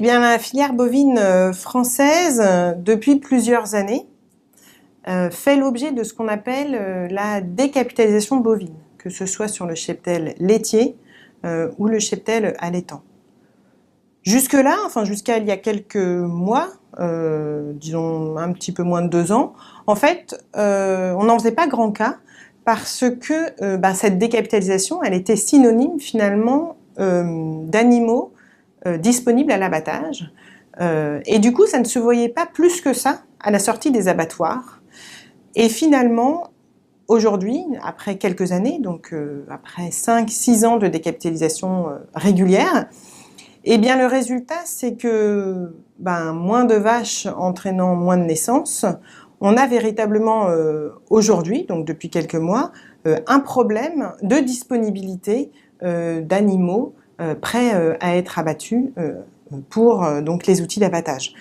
Eh bien, la filière bovine française, depuis plusieurs années, fait l'objet de ce qu'on appelle la décapitalisation bovine, que ce soit sur le cheptel laitier ou le cheptel allaitant. Jusque-là, enfin jusqu'à il y a quelques mois, disons un petit peu moins de 2 ans, en fait, on n'en faisait pas grand cas parce que cette décapitalisation, elle était synonyme finalement d'animaux disponibles à l'abattage. Et du coup, ça ne se voyait pas plus que ça à la sortie des abattoirs. Et finalement, aujourd'hui, après quelques années, donc après 5-6 ans de décapitalisation régulière, eh bien le résultat, c'est que moins de vaches entraînant moins de naissances, on a véritablement aujourd'hui, donc depuis quelques mois, un problème de disponibilité d'animaux prêts à être abattus pour donc les outils d'abattage.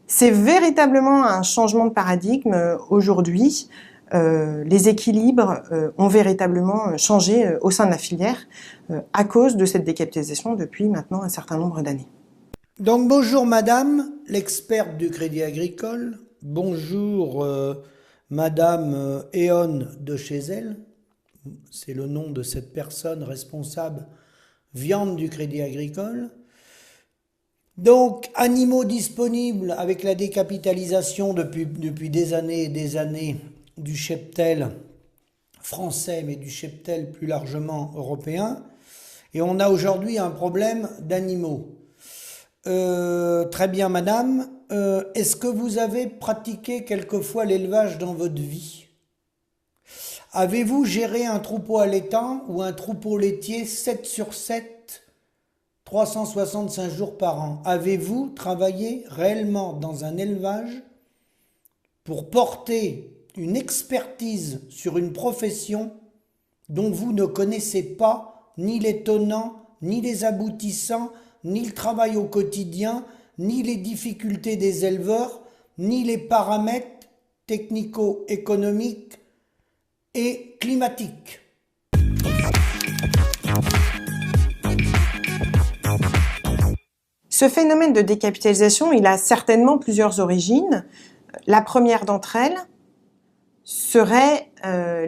C'est véritablement un changement de paradigme aujourd'hui. Les équilibres ont véritablement changé au sein de la filière à cause de cette décapitalisation depuis maintenant un certain nombre d'années. Donc bonjour madame, l'experte du Crédit Agricole. Bonjour madame Eon de chez elle. C'est le nom de cette personne responsable viande du Crédit Agricole. Donc, animaux disponibles avec la décapitalisation depuis des années et des années du cheptel français, mais du cheptel plus largement européen. Et on a aujourd'hui un problème d'animaux. Très bien, madame. Est-ce que vous avez pratiqué quelquefois l'élevage dans votre vie? Avez-vous géré un troupeau allaitant ou un troupeau laitier 7/7 365 jours par an? Avez-vous travaillé réellement dans un élevage pour porter une expertise sur une profession dont vous ne connaissez pas ni les tenants, ni les aboutissants, ni le travail au quotidien, ni les difficultés des éleveurs, ni les paramètres technico-économiques et climatiques? Ce phénomène de décapitalisation, il a certainement plusieurs origines. La première d'entre elles serait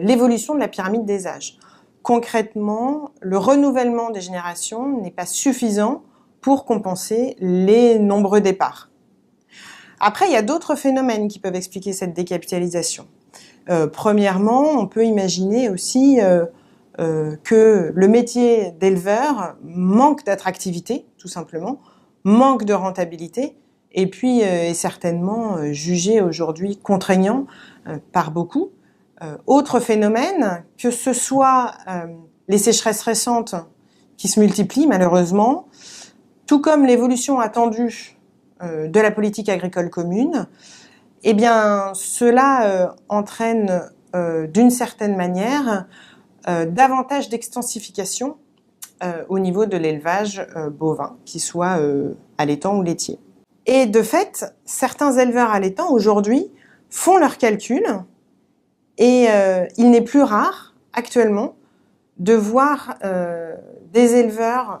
l'évolution de la pyramide des âges. Concrètement, le renouvellement des générations n'est pas suffisant pour compenser les nombreux départs. Après, il y a d'autres phénomènes qui peuvent expliquer cette décapitalisation. Premièrement, on peut imaginer aussi que le métier d'éleveur manque d'attractivité, tout simplement, manque de rentabilité, et puis est certainement jugé aujourd'hui contraignant par beaucoup. Autre phénomène, que ce soit les sécheresses récentes qui se multiplient malheureusement, tout comme l'évolution attendue de la politique agricole commune, eh bien cela entraîne d'une certaine manière davantage d'extensification au niveau de l'élevage bovin, qu'il soit allaitant ou laitier. Et de fait, certains éleveurs allaitants aujourd'hui font leurs calculs et il n'est plus rare actuellement de voir des éleveurs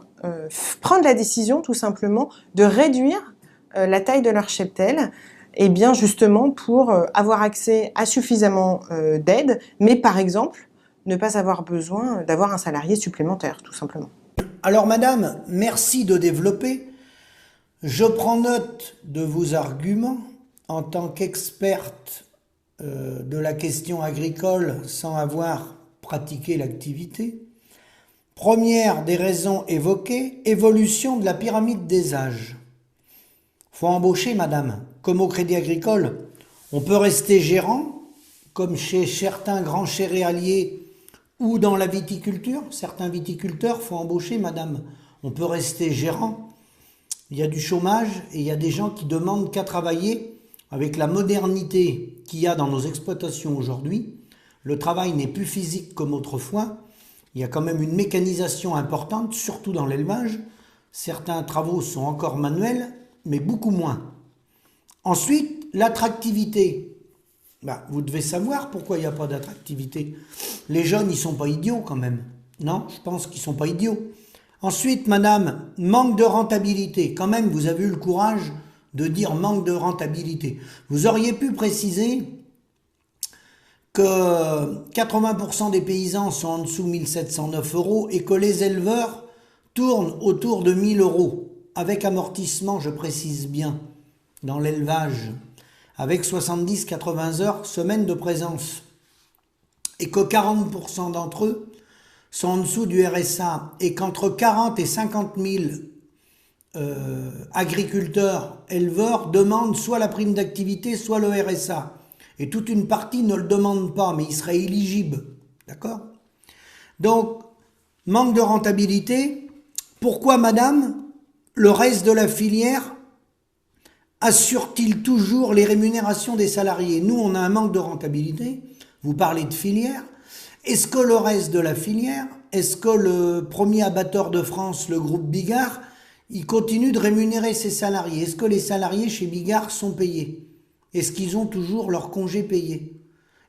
prendre la décision tout simplement de réduire la taille de leur cheptel, et bien justement pour avoir accès à suffisamment d'aide, mais par exemple ne pas avoir besoin d'avoir un salarié supplémentaire, tout simplement. Alors madame, merci de développer. Je prends note de vos arguments en tant qu'experte de la question agricole sans avoir pratiqué l'activité. Première des raisons évoquées, évolution de la pyramide des âges. Faut embaucher madame. Comme au Crédit Agricole, on peut rester gérant, comme chez certains grands céréaliers ou dans la viticulture. Certains viticulteurs font embaucher madame. On peut rester gérant. Il y a du chômage et il y a des gens qui demandent qu'à travailler. Avec la modernité qu'il y a dans nos exploitations aujourd'hui, le travail n'est plus physique comme autrefois. Il y a quand même une mécanisation importante, surtout dans l'élevage. Certains travaux sont encore manuels, mais beaucoup moins. Ensuite, l'attractivité. Vous devez savoir pourquoi il n'y a pas d'attractivité. Les jeunes, ils ne sont pas idiots quand même. Non, je pense qu'ils ne sont pas idiots. Ensuite, madame, manque de rentabilité. Quand même, vous avez eu le courage de dire manque de rentabilité. Vous auriez pu préciser que 80% des paysans sont en dessous de 1709 € et que les éleveurs tournent autour de 1000 €, avec amortissement, je précise bien, dans l'élevage, avec 70-80 heures semaine de présence, et que 40% d'entre eux sont en dessous du RSA, et qu'entre 40 et 50 000 agriculteurs, éleveurs demandent soit la prime d'activité, soit le RSA. Et toute une partie ne le demande pas, mais il serait éligible. D'accord? Donc, manque de rentabilité. Pourquoi, madame, le reste de la filière assure-t-il toujours les rémunérations des salariés? Nous, on a un manque de rentabilité. Vous parlez de filière. Est-ce que le reste de la filière, est-ce que le premier abatteur de France, le groupe Bigard, il continue de rémunérer ses salariés? Est-ce que les salariés chez Bigard sont payés? Est-ce qu'ils ont toujours leur congé payé?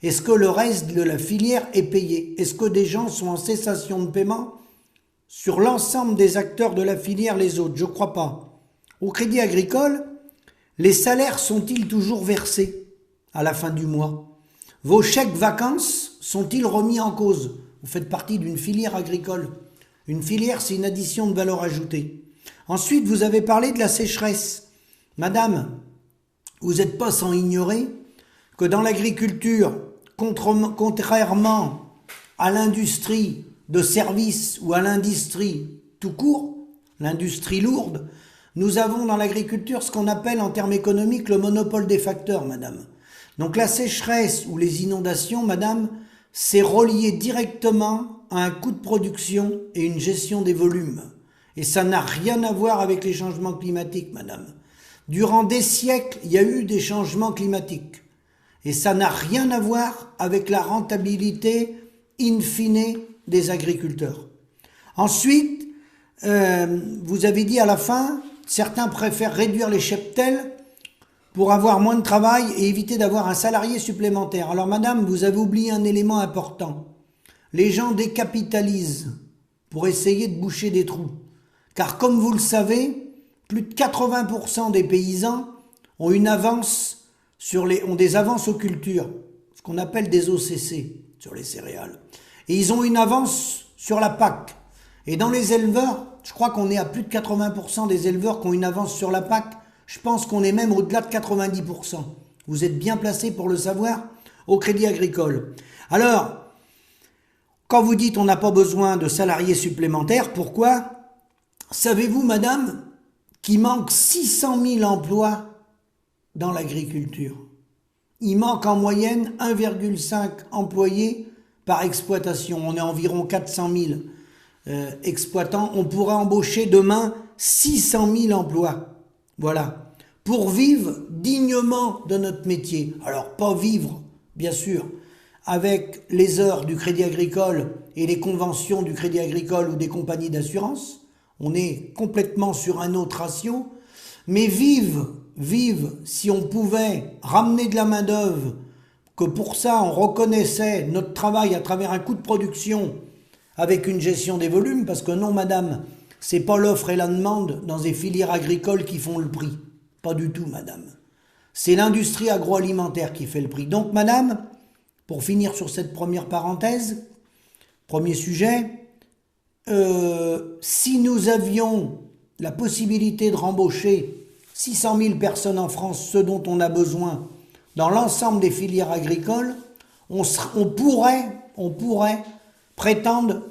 Est-ce que le reste de la filière est payé? Est-ce que des gens sont en cessation de paiement sur l'ensemble des acteurs de la filière, les autres? Je ne crois pas. Au Crédit Agricole, les salaires sont-ils toujours versés à la fin du mois? Vos chèques vacances sont-ils remis en cause? Vous faites partie d'une filière agricole. Une filière, c'est une addition de valeur ajoutée. Ensuite, vous avez parlé de la sécheresse. Madame, vous n'êtes pas sans ignorer que dans l'agriculture, contrairement à l'industrie de services ou à l'industrie tout court, l'industrie lourde, nous avons dans l'agriculture ce qu'on appelle en termes économiques le monopole des facteurs, madame. Donc la sécheresse ou les inondations, madame, c'est relié directement à un coût de production et une gestion des volumes. Et ça n'a rien à voir avec les changements climatiques, madame. Durant des siècles, il y a eu des changements climatiques. Et ça n'a rien à voir avec la rentabilité in fine des agriculteurs. Ensuite, vous avez dit à la fin, certains préfèrent réduire les cheptels pour avoir moins de travail et éviter d'avoir un salarié supplémentaire. Alors madame, vous avez oublié un élément important. Les gens décapitalisent pour essayer de boucher des trous. Car comme vous le savez, plus de 80% des paysans ont une avance ont des avances aux cultures, ce qu'on appelle des OCC sur les céréales. Et ils ont une avance sur la PAC. Et dans les éleveurs, je crois qu'on est à plus de 80% des éleveurs qui ont une avance sur la PAC. Je pense qu'on est même au-delà de 90%. Vous êtes bien placé pour le savoir au Crédit Agricole. Alors, quand vous dites on n'a pas besoin de salariés supplémentaires, pourquoi? Savez-vous, madame, qu'il manque 600 000 emplois dans l'agriculture? Il manque en moyenne 1,5 employés par exploitation. On est environ 400 000 exploitants. On pourrait embaucher demain 600 000 emplois. Voilà. Pour vivre dignement de notre métier. Alors, pas vivre, bien sûr, avec les heures du Crédit Agricole et les conventions du Crédit Agricole ou des compagnies d'assurance. On est complètement sur un autre ratio. Mais vivre si on pouvait ramener de la main-d'œuvre, que pour ça on reconnaissait notre travail à travers un coût de production avec une gestion des volumes, parce que non, madame, c'est pas l'offre et la demande dans des filières agricoles qui font le prix. Pas du tout, madame. C'est l'industrie agroalimentaire qui fait le prix. Donc, madame, pour finir sur cette première parenthèse, premier sujet, si nous avions la possibilité de rembaucher 600 000 personnes en France, ce dont on a besoin dans l'ensemble des filières agricoles, on pourrait prétendre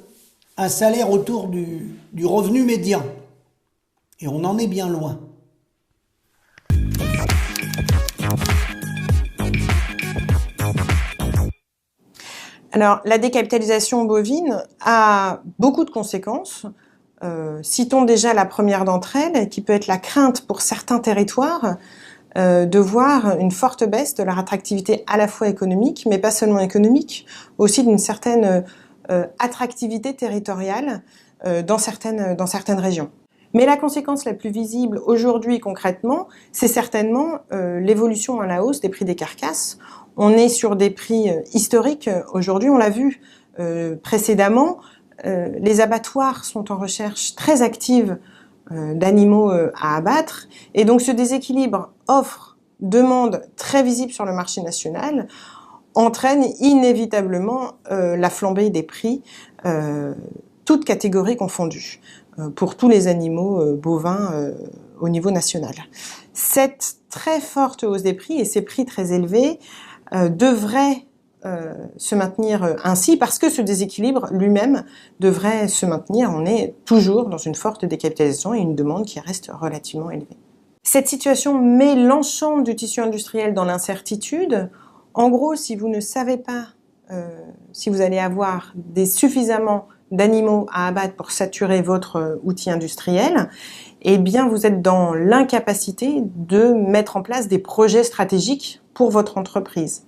un salaire autour du revenu médian. Et on en est bien loin. Alors, la décapitalisation bovine a beaucoup de conséquences. Citons déjà la première d'entre elles, qui peut être la crainte pour certains territoires de voir une forte baisse de leur attractivité à la fois économique, mais pas seulement économique, aussi d'une certaine attractivité territoriale dans certaines régions. Mais la conséquence la plus visible aujourd'hui concrètement, c'est certainement l'évolution à la hausse des prix des carcasses. On est sur des prix historiques aujourd'hui, on l'a vu précédemment. les abattoirs sont en recherche très active d'animaux à abattre, et donc ce déséquilibre offre-demande très visible sur le marché national entraîne inévitablement la flambée des prix, toutes catégories confondues, pour tous les animaux bovins au niveau national. Cette très forte hausse des prix et ces prix très élevés devraient se maintenir ainsi parce que ce déséquilibre lui-même devrait se maintenir. On est toujours dans une forte décapitalisation et une demande qui reste relativement élevée. Cette situation met l'ensemble du tissu industriel dans l'incertitude. En gros, si vous ne savez pas si vous allez avoir suffisamment d'animaux à abattre pour saturer votre outil industriel, eh bien vous êtes dans l'incapacité de mettre en place des projets stratégiques pour votre entreprise.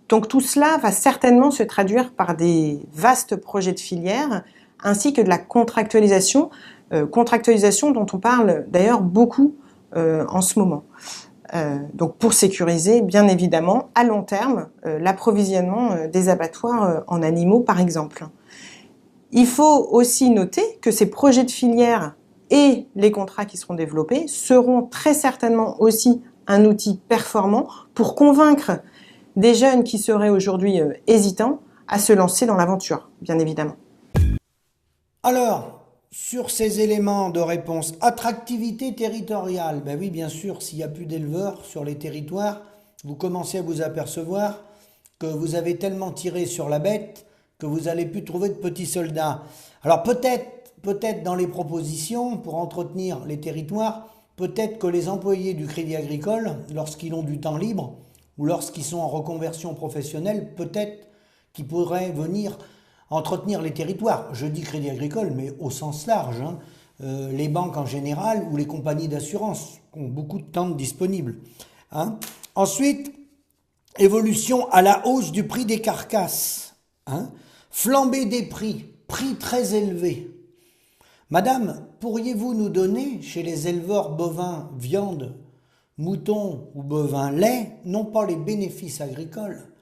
Donc tout cela va certainement se traduire par des vastes projets de filière ainsi que de la contractualisation, contractualisation dont on parle d'ailleurs beaucoup en ce moment. Donc pour sécuriser bien évidemment à long terme l'approvisionnement des abattoirs en animaux par exemple. Il faut aussi noter que ces projets de filière et les contrats qui seront développés seront très certainement aussi un outil performant pour convaincre des jeunes qui seraient aujourd'hui hésitants à se lancer dans l'aventure, bien évidemment. Alors, sur ces éléments de réponse, attractivité territoriale, ben oui, bien sûr, s'il n'y a plus d'éleveurs sur les territoires, vous commencez à vous apercevoir que vous avez tellement tiré sur la bête que vous n'allez plus trouver de petits soldats. Alors peut-être dans les propositions pour entretenir les territoires, peut-être que les employés du Crédit Agricole, lorsqu'ils ont du temps libre, ou lorsqu'ils sont en reconversion professionnelle, peut-être qu'ils pourraient venir entretenir les territoires. Je dis Crédit Agricole, mais au sens large, hein. Les banques en général ou les compagnies d'assurance ont beaucoup de temps disponible. Hein. Ensuite, évolution à la hausse du prix des carcasses. Hein. Flambée des prix, prix très élevés. Madame, pourriez-vous nous donner, chez les éleveurs bovins viande, moutons ou bovins lait, non pas les bénéfices agricoles,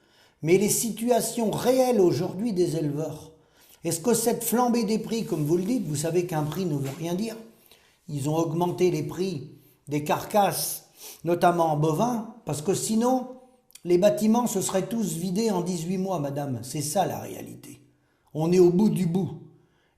mais les situations réelles aujourd'hui des éleveurs? Est-ce que cette flambée des prix, comme vous le dites, vous savez qu'un prix ne veut rien dire, ils ont augmenté les prix des carcasses, notamment en bovins, parce que sinon, les bâtiments se seraient tous vidés en 18 mois, madame. C'est ça la réalité. On est au bout du bout.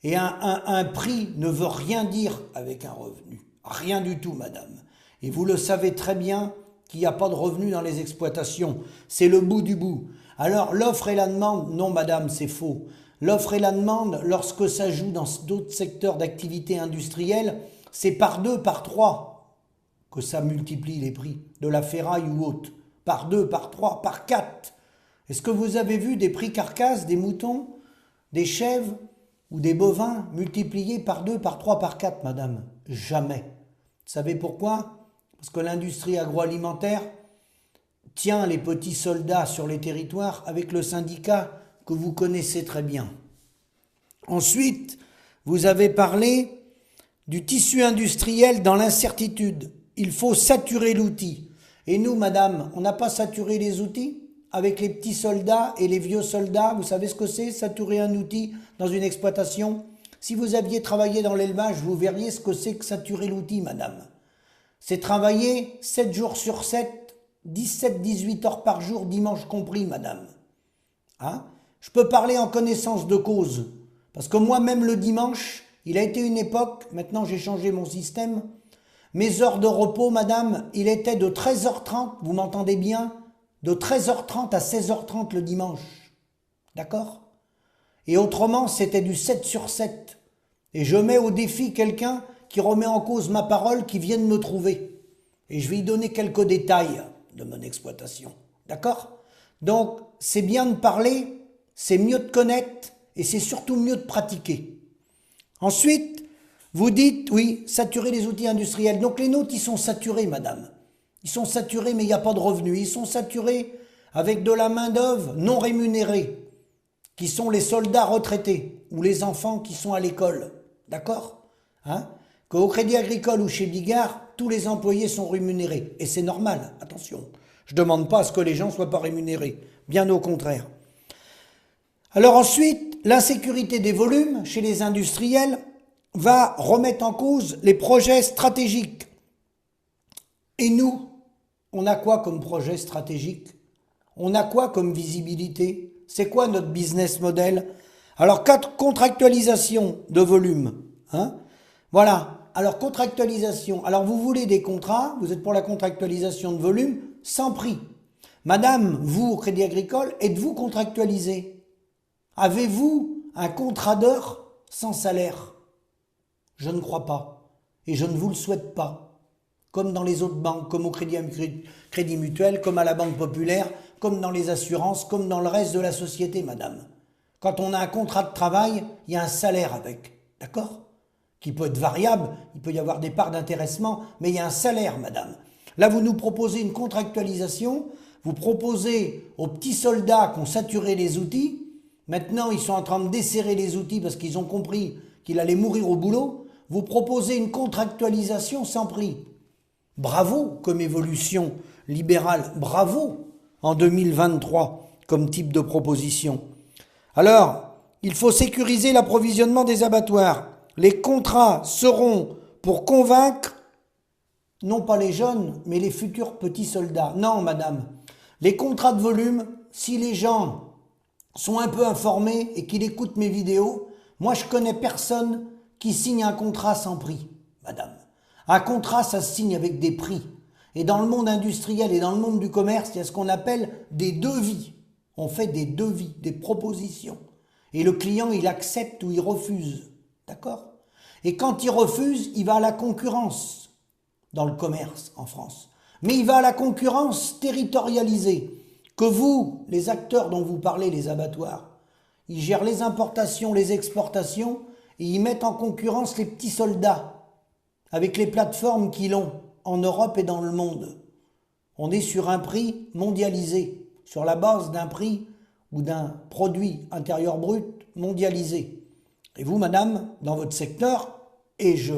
Et un prix ne veut rien dire avec un revenu. Rien du tout, madame. Et vous le savez très bien qu'il n'y a pas de revenu dans les exploitations. C'est le bout du bout. Alors, l'offre et la demande, non, madame, c'est faux. L'offre et la demande, lorsque ça joue dans d'autres secteurs d'activité industrielle, c'est par 2, par 3 que ça multiplie les prix, de la ferraille ou autre. Par 2, par 3, par 4. Est-ce que vous avez vu des prix carcasses, des moutons, des chèvres ou des bovins multipliés par 2, par 3, par 4, madame? Jamais. Vous savez pourquoi? Parce que l'industrie agroalimentaire tient les petits soldats sur les territoires avec le syndicat que vous connaissez très bien. Ensuite, vous avez parlé du tissu industriel dans l'incertitude. Il faut saturer l'outil. Et nous, madame, on n'a pas saturé les outils avec les petits soldats et les vieux soldats? Vous savez ce que c'est, saturer un outil dans une exploitation? Si vous aviez travaillé dans l'élevage, vous verriez ce que c'est que saturer l'outil, madame. C'est travailler 7 jours sur 7, 17-18 heures par jour, dimanche compris, madame. Hein? Je peux parler en connaissance de cause, parce que moi-même le dimanche, il a été une époque, maintenant j'ai changé mon système, mes heures de repos, madame, il était de 13h30, vous m'entendez bien, de 13h30 à 16h30 le dimanche. D'accord? Et autrement, c'était du 7 sur 7. Et je mets au défi quelqu'un qui remet en cause ma parole, qui vienne me trouver. Et je vais lui donner quelques détails de mon exploitation. D'accord? Donc, c'est bien de parler, c'est mieux de connaître, et c'est surtout mieux de pratiquer. Ensuite, vous dites, oui, saturer les outils industriels. Donc les nôtres, ils sont saturés, madame. Ils sont saturés, mais il n'y a pas de revenus. Ils sont saturés avec de la main-d'œuvre non rémunérée, qui sont les soldats retraités ou les enfants qui sont à l'école. D'accord? Hein? Qu'au Crédit Agricole ou chez Bigard, tous les employés sont rémunérés. Et c'est normal, attention. Je ne demande pas à ce que les gens ne soient pas rémunérés. Bien au contraire. Alors ensuite, l'insécurité des volumes chez les industriels va remettre en cause les projets stratégiques. Et nous, on a quoi comme projet stratégique? On a quoi comme visibilité? C'est quoi notre business model? Alors, contractualisation de volume. Hein? Voilà. Alors, contractualisation. Alors, vous voulez des contrats, vous êtes pour la contractualisation de volume sans prix. Madame, vous, au Crédit Agricole, êtes-vous contractualisé? Avez-vous un contrat d'heure sans salaire? Je ne crois pas. Et je ne vous le souhaite pas. Comme dans les autres banques, comme au Crédit Mutuel, comme à la Banque Populaire, comme dans les assurances, comme dans le reste de la société, madame. Quand on a un contrat de travail, il y a un salaire avec, d'accord? Qui peut être variable, il peut y avoir des parts d'intéressement, mais il y a un salaire, madame. Là, vous nous proposez une contractualisation, vous proposez aux petits soldats qui ont saturé les outils, maintenant ils sont en train de desserrer les outils parce qu'ils ont compris qu'il allait mourir au boulot, vous proposez une contractualisation sans prix. Bravo comme évolution libérale, bravo en 2023 comme type de proposition. Alors, il faut sécuriser l'approvisionnement des abattoirs. Les contrats seront pour convaincre, non pas les jeunes, mais les futurs petits soldats. Non, madame. Les contrats de volume, si les gens sont un peu informés et qu'ils écoutent mes vidéos, moi je connais personne qui signe un contrat sans prix, madame. Un contrat, ça se signe avec des prix. Et dans le monde industriel et dans le monde du commerce, il y a ce qu'on appelle des devis. On fait des devis, des propositions. Et le client, il accepte ou il refuse. D'accord? Et quand il refuse, il va à la concurrence dans le commerce en France. Mais il va à la concurrence territorialisée. Que vous, les acteurs dont vous parlez, les abattoirs, ils gèrent les importations, les exportations et ils mettent en concurrence les petits soldats avec les plateformes qu'ils ont en Europe et dans le monde. On est sur un prix mondialisé, sur la base d'un prix ou d'un produit intérieur brut mondialisé. Et vous, madame, dans votre secteur, et je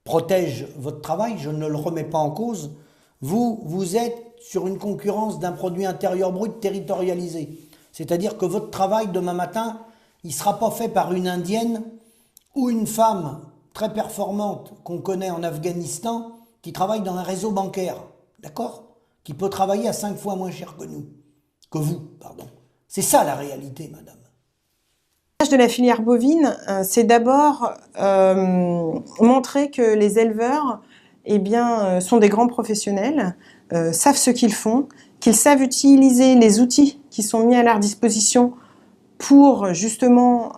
protège votre travail, je ne le remets pas en cause, vous êtes sur une concurrence d'un produit intérieur brut territorialisé. C'est-à-dire que votre travail demain matin, il ne sera pas fait par une Indienne ou une femme très performante qu'on connaît en Afghanistan qui travaille dans un réseau bancaire, d'accord? Qui peut travailler à 5 fois moins cher que vous, pardon. C'est ça la réalité, madame. De la filière bovine, c'est d'abord montrer que les éleveurs sont des grands professionnels, savent ce qu'ils font, qu'ils savent utiliser les outils qui sont mis à leur disposition pour justement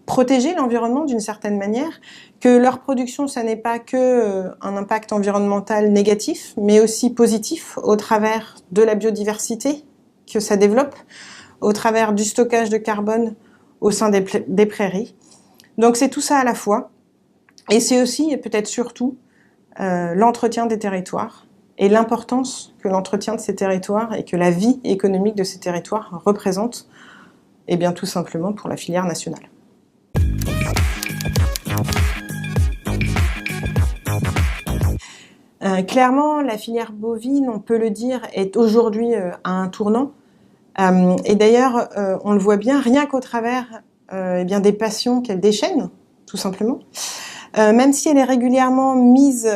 protéger l'environnement d'une certaine manière, que leur production, ça n'est pas que un impact environnemental négatif, mais aussi positif au travers de la biodiversité que ça développe, au travers du stockage de carbone au sein des prairies. Donc c'est tout ça à la fois. Et c'est aussi, et peut-être surtout, l'entretien des territoires et l'importance que l'entretien de ces territoires et que la vie économique de ces territoires représente, tout simplement pour la filière nationale. Clairement, la filière bovine, on peut le dire, est aujourd'hui à un tournant. Et d'ailleurs, on le voit bien, rien qu'au travers des passions qu'elle déchaîne, tout simplement. Même si elle est régulièrement mise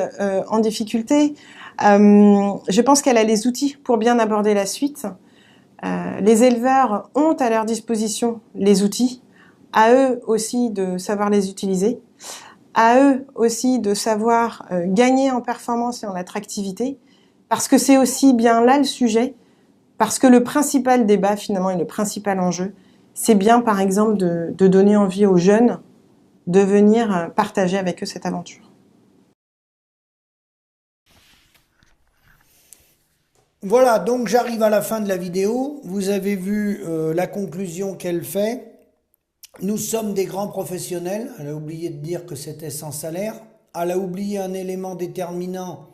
en difficulté, je pense qu'elle a les outils pour bien aborder la suite. Les éleveurs ont à leur disposition les outils, à eux aussi de savoir les utiliser, à eux aussi de savoir gagner en performance et en attractivité, parce que c'est aussi bien là le sujet. Parce que le principal débat, finalement, et le principal enjeu, c'est bien, par exemple, de donner envie aux jeunes de venir partager avec eux cette aventure. Voilà, donc j'arrive à la fin de la vidéo. Vous avez vu la conclusion qu'elle fait. Nous sommes des grands professionnels. Elle a oublié de dire que c'était sans salaire. Elle a oublié un élément déterminant.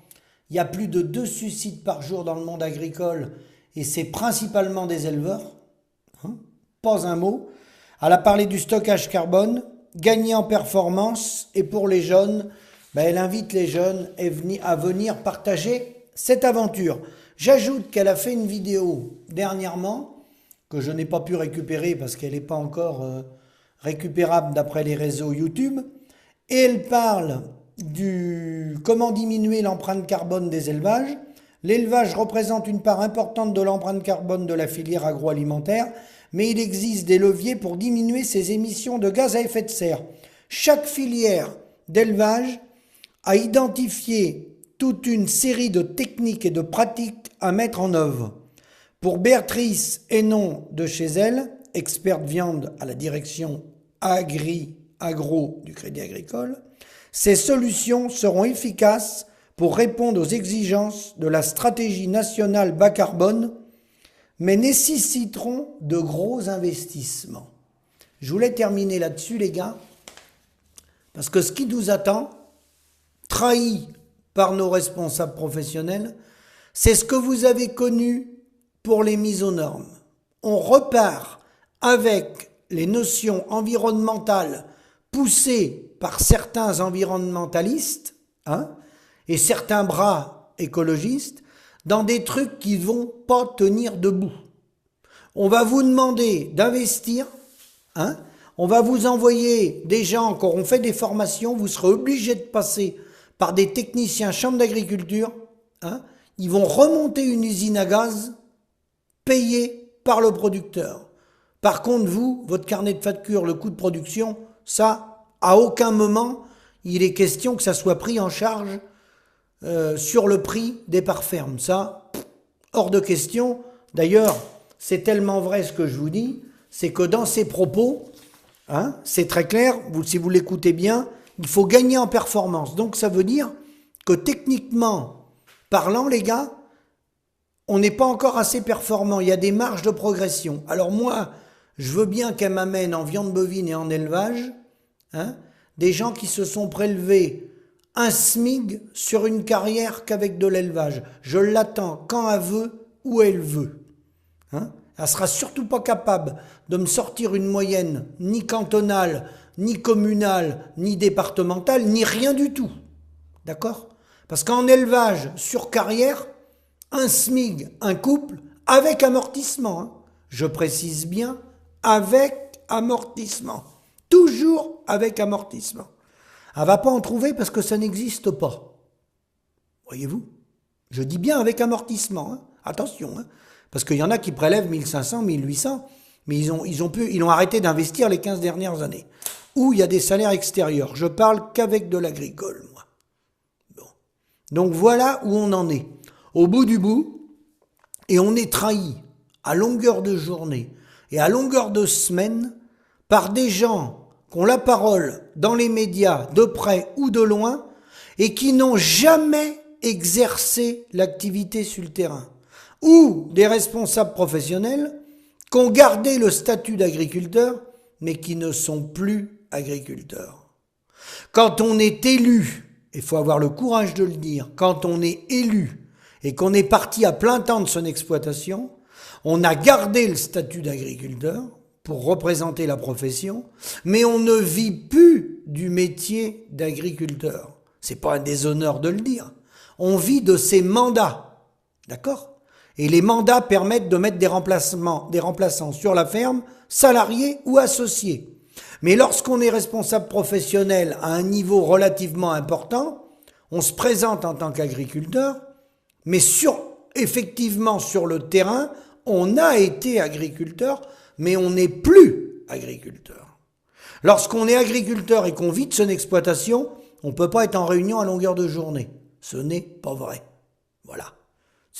Il y a plus de 2 suicides par jour dans le monde agricole. Et c'est principalement des éleveurs, pas un mot. Elle a parlé du stockage carbone, gagner en performance, et pour les jeunes, elle invite les jeunes à venir partager cette aventure. J'ajoute qu'elle a fait une vidéo dernièrement, que je n'ai pas pu récupérer parce qu'elle n'est pas encore récupérable d'après les réseaux YouTube. Et elle parle du comment diminuer l'empreinte carbone des élevages. L'élevage représente une part importante de l'empreinte carbone de la filière agroalimentaire, mais il existe des leviers pour diminuer ses émissions de gaz à effet de serre. Chaque filière d'élevage a identifié toute une série de techniques et de pratiques à mettre en œuvre. Pour Béatrice Hénon de chez elle, experte viande à la direction agro du Crédit Agricole, ces solutions seront efficaces pour répondre aux exigences de la stratégie nationale bas carbone, mais nécessiteront de gros investissements. Je voulais terminer là-dessus, les gars, parce que ce qui nous attend, trahi par nos responsables professionnels, c'est ce que vous avez connu pour les mises aux normes. On repart avec les notions environnementales poussées par certains environnementalistes et certains bras écologistes dans des trucs qui ne vont pas tenir debout. On va vous demander d'investir, on va vous envoyer des gens qui auront fait des formations, vous serez obligés de passer par des techniciens chambre d'agriculture, ils vont remonter une usine à gaz payée par le producteur. Par contre, vous, votre carnet de facture, le coût de production, ça, à aucun moment, il est question que ça soit pris en charge sur le prix des parts fermes. Ça, hors de question. D'ailleurs, c'est tellement vrai ce que je vous dis, c'est que dans ces propos, c'est très clair, si vous l'écoutez bien, il faut gagner en performance. Donc ça veut dire que techniquement parlant, les gars, on n'est pas encore assez performant. Il y a des marges de progression. Alors moi, je veux bien qu'elle m'amène en viande bovine et en élevage, des gens qui se sont prélevés un SMIG sur une carrière qu'avec de l'élevage. Je l'attends quand elle veut, où elle veut. Elle sera surtout pas capable de me sortir une moyenne ni cantonale, ni communale, ni départementale, ni rien du tout. D'accord ? Parce qu'en élevage, sur carrière, un SMIG, un couple, avec amortissement. Je précise bien, avec amortissement. Toujours avec amortissement. Elle ne va pas en trouver parce que ça n'existe pas. Voyez-vous ? Je dis bien avec amortissement. Attention, parce qu'il y en a qui prélèvent 1500, 1800, mais ils ont arrêté d'investir les 15 dernières années. Ou il y a des salaires extérieurs. Je parle qu'avec de l'agricole, moi. Bon. Donc voilà où on en est. Au bout du bout, et on est trahi à longueur de journée et à longueur de semaine par des gens qui ont la parole dans les médias de près ou de loin et qui n'ont jamais exercé l'activité sur le terrain. Ou des responsables professionnels qui ont gardé le statut d'agriculteur mais qui ne sont plus agriculteurs. Quand on est élu, il faut avoir le courage de le dire, quand on est élu et qu'on est parti à plein temps de son exploitation, on a gardé le statut d'agriculteur pour représenter la profession, mais on ne vit plus du métier d'agriculteur. C'est pas un déshonneur de le dire. On vit de ses mandats. D'accord ? Et les mandats permettent de mettre des remplaçants sur la ferme, salariés ou associés. Mais lorsqu'on est responsable professionnel à un niveau relativement important, on se présente en tant qu'agriculteur, mais effectivement sur le terrain, on a été agriculteur, mais on n'est plus agriculteur. Lorsqu'on est agriculteur et qu'on vit de son exploitation, on ne peut pas être en réunion à longueur de journée. Ce n'est pas vrai. Voilà.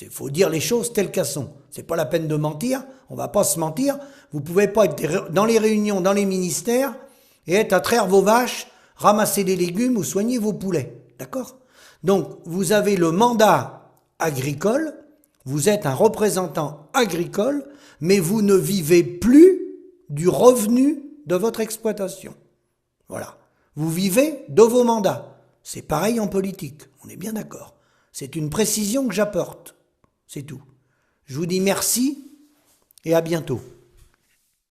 Il faut dire les choses telles qu'elles sont. C'est pas la peine de mentir, on va pas se mentir. Vous pouvez pas être dans les réunions, dans les ministères, et être à traire vos vaches, ramasser des légumes ou soigner vos poulets. D'accord ? Donc, vous avez le mandat agricole, vous êtes un représentant agricole, mais vous ne vivez plus du revenu de votre exploitation. Voilà. Vous vivez de vos mandats. C'est pareil en politique, on est bien d'accord. C'est une précision que j'apporte. C'est tout. Je vous dis merci et à bientôt.